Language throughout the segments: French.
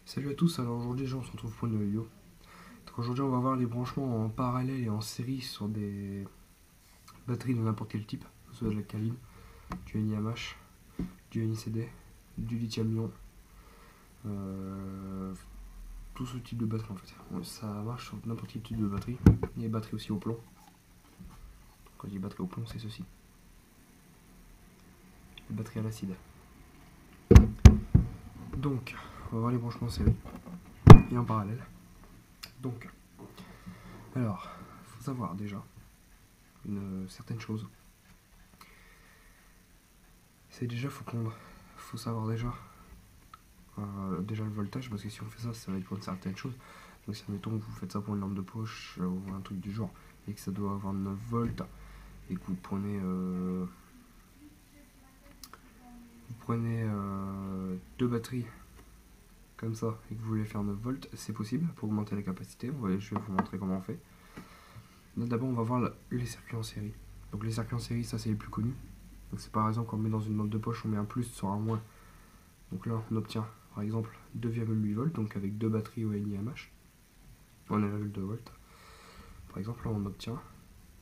Salut à tous, alors aujourd'hui les gens on se retrouve pour une vidéo. Donc aujourd'hui on va voir les branchements en parallèle et en série sur des batteries de n'importe quel type, que ce soit de la Caline, du NiMH, du NiCd, du lithium-ion, tout ce type de batterie en fait. Ouais, ça marche sur n'importe quel type de batterie. Il y a des batteries aussi au plomb. Quand je dis batterie au plomb c'est ceci. Les batteries à l'acide. Donc on va voir les branchements en série et en parallèle. Donc, alors, il faut savoir déjà une certaine chose. C'est déjà, faut savoir déjà le voltage, parce que si on fait ça, ça va être pour une certaine chose. Donc si admettons que vous faites ça pour une lampe de poche ou un truc du genre, et que ça doit avoir 9 volts, et que vous prenez deux batteries comme ça, et que vous voulez faire 9 volts, c'est possible pour augmenter la capacité. Je vais vous montrer comment on fait. D'abord on va voir les circuits en série. Donc les circuits en série, ça c'est les plus connus. Donc c'est par exemple quand on met dans une lampe de poche, on met un plus sur un moins. Donc là on obtient par exemple 2,8 volts, donc avec deux batteries au NiMH, en 1,2 volts. Par exemple là on obtient,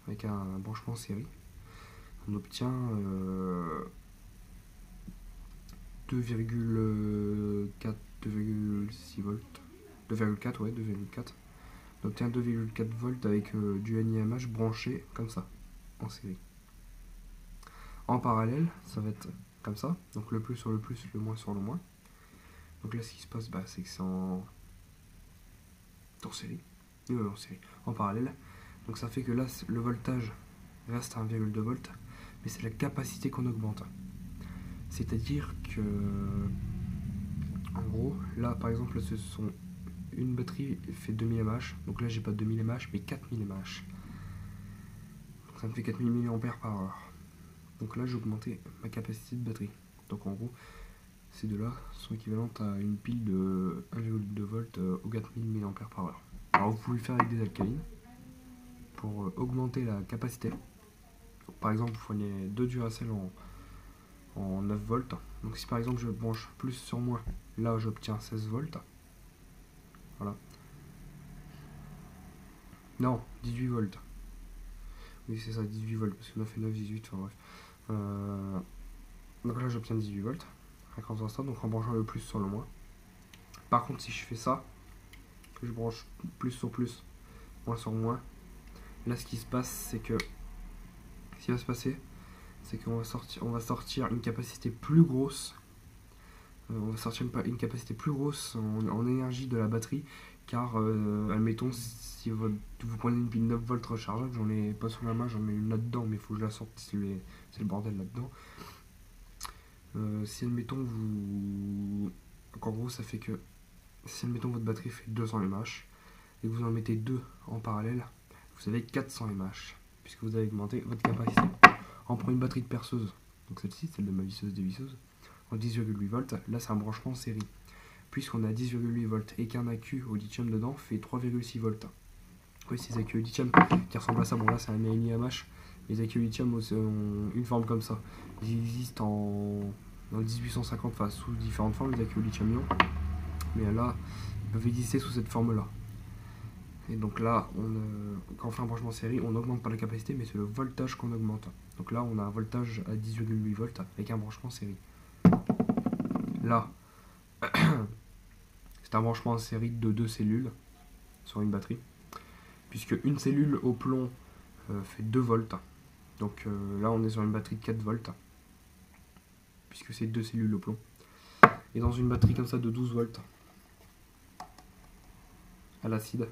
avec un branchement en série, on obtient 2,4, 2,6 volts, 2,4 ouais, 2,4. On obtient 2,4 volts avec du NiMH branché comme ça, en série. En parallèle, ça va être comme ça, donc le plus sur le plus, le moins sur le moins. Donc là, ce qui se passe, c'est que c'est en série. En parallèle. Donc ça fait que là, le voltage reste à 1,2 volts, mais c'est la capacité qu'on augmente. C'est-à-dire que, en gros, là, par exemple, ce sont une batterie fait 2000 mAh, donc là, j'ai pas 2000 mAh, mais 4000 mAh. Donc ça me fait 4000 mAh. Donc là, j'ai augmenté ma capacité de batterie. Donc en gros, ces deux-là sont équivalentes à une pile de 1,2 volts aux 4000 mAh. Alors vous pouvez le faire avec des alcalines pour augmenter la capacité. Donc, par exemple, vous prenez deux Duracell en 9 volts. Donc si par exemple je branche plus sur moins, là j'obtiens 16 volts. Voilà. Non, 18 volts. Oui c'est ça, 18 volts, parce que 9 et 9, 18, enfin bref. Donc là j'obtiens 18 volts. Donc en branchant le plus sur le moins. Par contre si je fais ça, que je branche plus sur plus, moins sur moins, là ce qui se passe c'est que ce qui va se passer, c'est qu'on va sortir une capacité plus grosse. On va sortir une capacité plus grosse en énergie de la batterie, car admettons si vous prenez une pile 9 volts rechargeable, j'en ai pas sous la main, j'en ai une là-dedans, mais il faut que je la sorte, c'est le bordel là-dedans. Si admettons en gros ça fait que si admettons votre batterie fait 200 mAh et que vous en mettez deux en parallèle, vous avez 400 mAh, puisque vous avez augmenté votre capacité. On prend une batterie de perceuse, donc celle-ci, celle de ma visseuse dévisseuse, en 10,8 volts, là c'est un branchement en série. Puisqu'on a 10,8 volts et qu'un accu au lithium dedans fait 3,6 volts. Oui, ces accus au lithium qui ressemblent à ça, bon là c'est un NiMH, les accus au lithium ont une forme comme ça. Ils existent dans 1850, enfin sous différentes formes, les accus au lithium-ion, mais là ils peuvent exister sous cette forme là. Et donc là, quand on fait un branchement en série, on n'augmente pas la capacité, mais c'est le voltage qu'on augmente. Donc là, on a un voltage à 10,8 volts avec un branchement en série. Là, c'est un branchement en série de deux cellules sur une batterie, puisque une cellule au plomb fait 2 volts. Donc là, on est sur une batterie de 4 volts, puisque c'est deux cellules au plomb. Et dans une batterie comme ça de 12 volts à l'acide,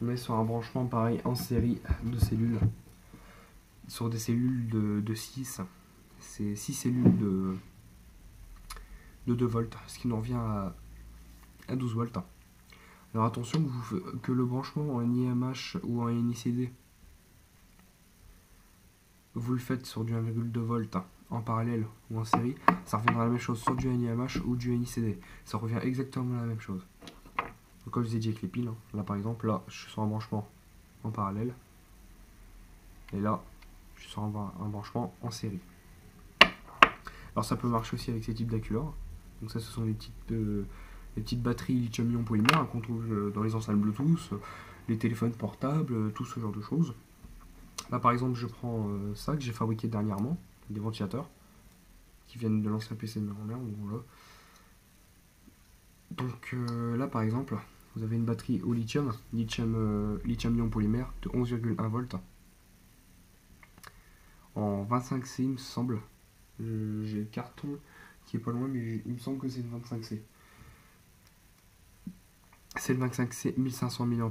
on est sur un branchement pareil en série de cellules, sur des cellules de 6. C'est 6 cellules de 2 volts, ce qui nous revient à 12 volts. Alors attention que le branchement en NiMH ou en NiCd, vous le faites sur du 1,2 volts en parallèle ou en série, ça reviendra à la même chose sur du NiMH ou du NiCd. Ça revient exactement à la même chose. Donc comme je vous ai dit avec les piles, là par exemple, là je suis sur un branchement en parallèle, et là je suis sur un branchement en série. Alors ça peut marcher aussi avec ces types d'acculors. Donc ça ce sont les types les petites batteries lithium-ion polymère hein, qu'on trouve dans les enceintes Bluetooth, les téléphones portables, tout ce genre de choses. Là par exemple je prends ça que j'ai fabriqué dernièrement, des ventilateurs qui viennent de l'ancien PC de ma grand-mère. Voilà. Donc là par exemple, vous avez une batterie au lithium-ion polymère de 11,1 volts en 25C il me semble. J'ai le carton qui est pas loin mais il me semble que c'est une 25C. C'est le 25C 1500 mAh.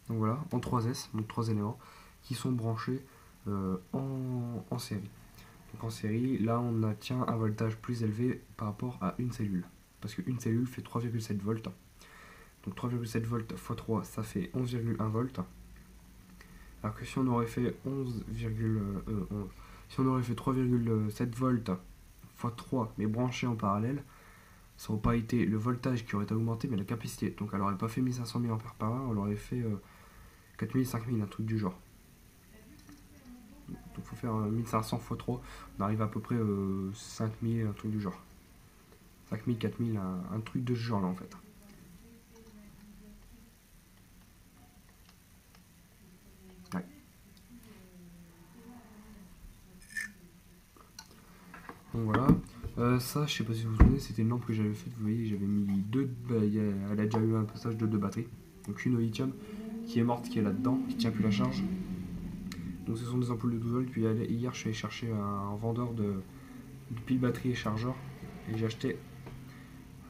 Donc voilà, en 3S, donc 3 éléments qui sont branchés en série. Donc en série, là on obtient un voltage plus élevé par rapport à une cellule. Parce qu'une cellule fait 3,7 volts. Donc 3,7 volts x 3, ça fait 11,1 volts. Alors que si on aurait fait 3,7 volts x 3, mais branché en parallèle, ça n'aurait pas été le voltage qui aurait été augmenté, mais la capacité. Donc elle n'aurait pas fait 1500 mAh, elle aurait fait 4000, 5000, un truc du genre. Donc il faut faire 1500 x 3, on arrive à peu près 5000, un truc du genre. 5000, 4000, un truc de ce genre là en fait. Ouais. Donc voilà. Ça, je sais pas si vous vous souvenez, c'était une lampe que j'avais faite. Vous voyez, j'avais mis deux. Elle a déjà eu un passage de 2 batteries. Donc une au lithium qui est morte, qui est là-dedans, qui tient plus la charge. Donc ce sont des ampoules de 12 volts. Puis hier, je suis allé chercher un vendeur de piles batterie et chargeur. Et j'ai acheté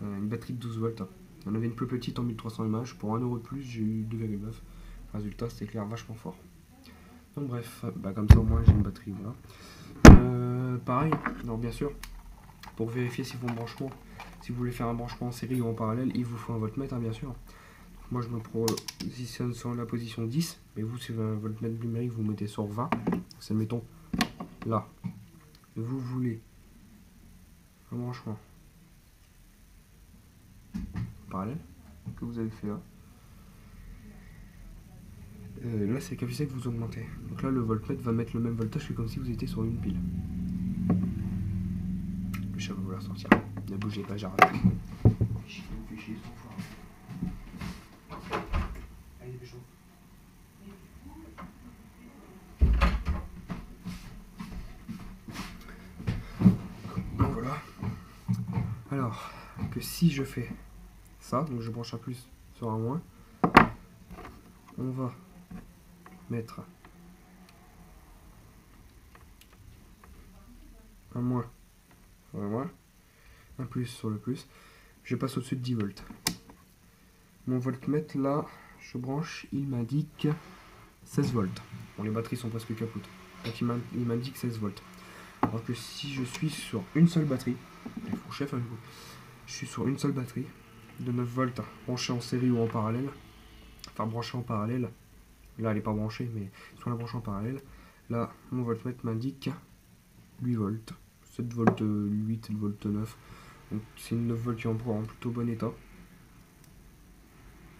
une batterie de 12 volts. Il y en avait une plus petite en 1300 mAh. Pour 1€ de plus, j'ai eu 2,9. Résultat, c'était clair vachement fort. Donc bref, bah, comme ça au moins j'ai une batterie. Voilà. Pareil, alors bien sûr, pour vérifier si vos branchements, si vous voulez faire un branchement en série ou en parallèle, il vous faut un voltmètre, hein, bien sûr. Donc moi je me positionne sur la position 10, mais vous, si vous avez un voltmètre numérique, vous mettez sur 20. C'est mettons là. Vous voulez un branchement parallèle que vous avez fait là. Là, c'est la capacité que vous augmentez. Donc là, le voltmètre va mettre le même voltage que comme si vous étiez sur une pile. Le chat va vouloir sortir. Ne bougez pas, j'arrête. Allez, dépêchons. Donc voilà. Alors, que si je fais ça, donc je branche un plus sur un moins, on va mettre un moins sur le moins, un plus sur le plus, je passe au-dessus de 10 volts. Mon voltmètre là, je branche, il m'indique 16 volts. Bon, les batteries sont presque capotes, donc il m'indique 16 volts. Alors que si je suis sur une seule batterie, chef avec vous, je suis sur une seule batterie de 9 volts branchée en série ou en parallèle, enfin branchée en parallèle, là elle n'est pas branchée, mais si on la branche en parallèle, là mon voltmètre m'indique 8 volts, 7 volts 8, 7 volts 9, donc c'est une 9 volts qui est en plutôt bon état.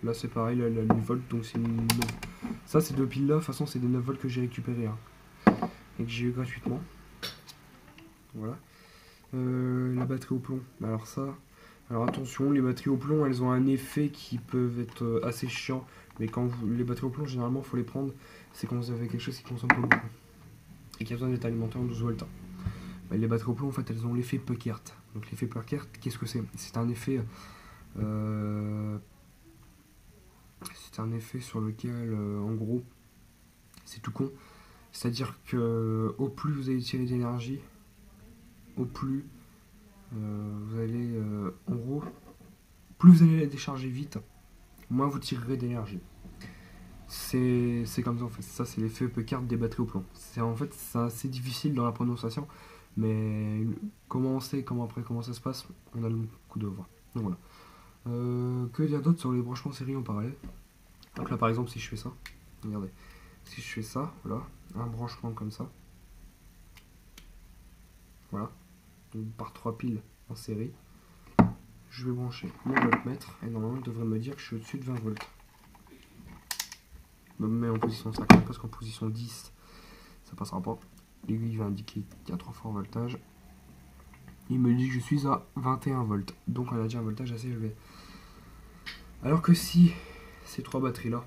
Là c'est pareil, là, elle a 8 volts, donc c'est une 9. Ça ces deux piles là, de toute façon c'est des 9 volts que j'ai récupéré hein, et que j'ai eu gratuitement. Voilà. La batterie au plomb, alors attention, les batteries au plomb elles ont un effet qui peut être assez chiant, mais quand les batteries au plomb généralement il faut les prendre, c'est quand vous avez quelque chose qui consomme pas beaucoup et qui a besoin d'être alimenté en 12 volts. Bah, les batteries au plomb en fait elles ont l'effet Puckert. Donc l'effet Puckert, qu'est-ce que c'est? C'est un effet sur lequel en gros c'est tout con, c'est à dire que au plus vous allez tirer d'énergie, au plus vous allez en gros, plus vous allez la décharger vite, moins vous tirerez d'énergie. C'est comme ça en fait, ça c'est l'effet Puckert des batteries au plomb. C'est en fait c'est assez difficile dans la prononciation, mais comment on sait, comment ça se passe, on a le coup de voir. Donc voilà. Que dire d'autre sur les branchements série en parallèle? Donc là par exemple si je fais ça, regardez, si je fais ça, voilà, un branchement comme ça, voilà, donc par 3 piles en série, je vais brancher mon voltmètre et normalement il devrait me dire que je suis au-dessus de 20 volts. Je me mets en position 50 parce qu'en position 10 ça passera pas. L'aiguille va indiquer qu'il y a trop fort voltage. il me dit que je suis à 21 volts. Donc on a déjà un voltage assez élevé. Alors que si ces 3 batteries là,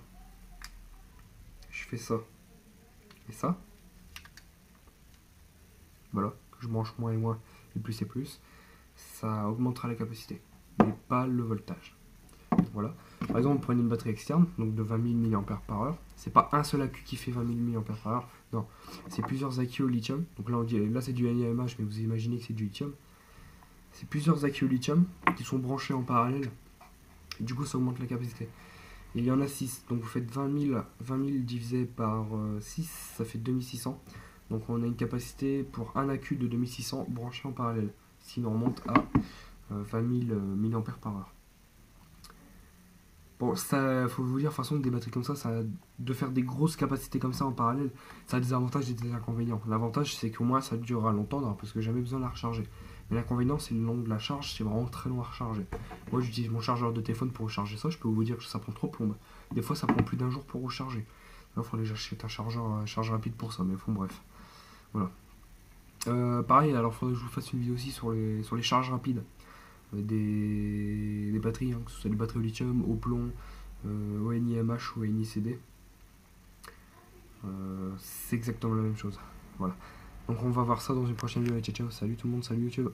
je fais ça et ça, voilà, je branche moins et moins et plus, ça augmentera la capacité, mais pas le voltage. Voilà. Par exemple, vous prenez une batterie externe, donc de 20 000 mAh. C'est pas un seul accu qui fait 20 000 mAh. Non, c'est plusieurs accus au lithium. Donc là, on dit, là c'est du NiMH, mais vous imaginez que c'est du lithium. C'est plusieurs accus au lithium qui sont branchés en parallèle. Et du coup, ça augmente la capacité. Et il y en a 6. Donc vous faites 20 000 divisé par 6, ça fait 2600. Donc on a une capacité pour un accu de 2600 branché en parallèle. Sinon on monte à 20 000 mAh. Bon, ça, faut vous dire, de toute façon, des batteries comme ça, de faire des grosses capacités comme ça en parallèle, ça a des avantages et des inconvénients. L'avantage, c'est qu'au moins, ça durera longtemps, parce que j'ai jamais besoin de la recharger. Mais l'inconvénient, c'est le long de la charge, c'est vraiment très long à recharger. Moi, j'utilise mon chargeur de téléphone pour recharger ça, je peux vous dire que ça prend trop de plomb. Des fois, ça prend plus d'un jour pour recharger. Là, il faudrait que j'achète un charge rapide pour ça, mais bon, bref. Voilà. Pareil, alors, il faudrait que je vous fasse une vidéo aussi sur les charges rapides. Des batteries, que ce soit des batteries au lithium, au plomb, au NiMH ou au NiCd. C'est exactement la même chose. Voilà. Donc on va voir ça dans une prochaine vidéo. Ciao, ciao. Salut tout le monde, salut YouTube.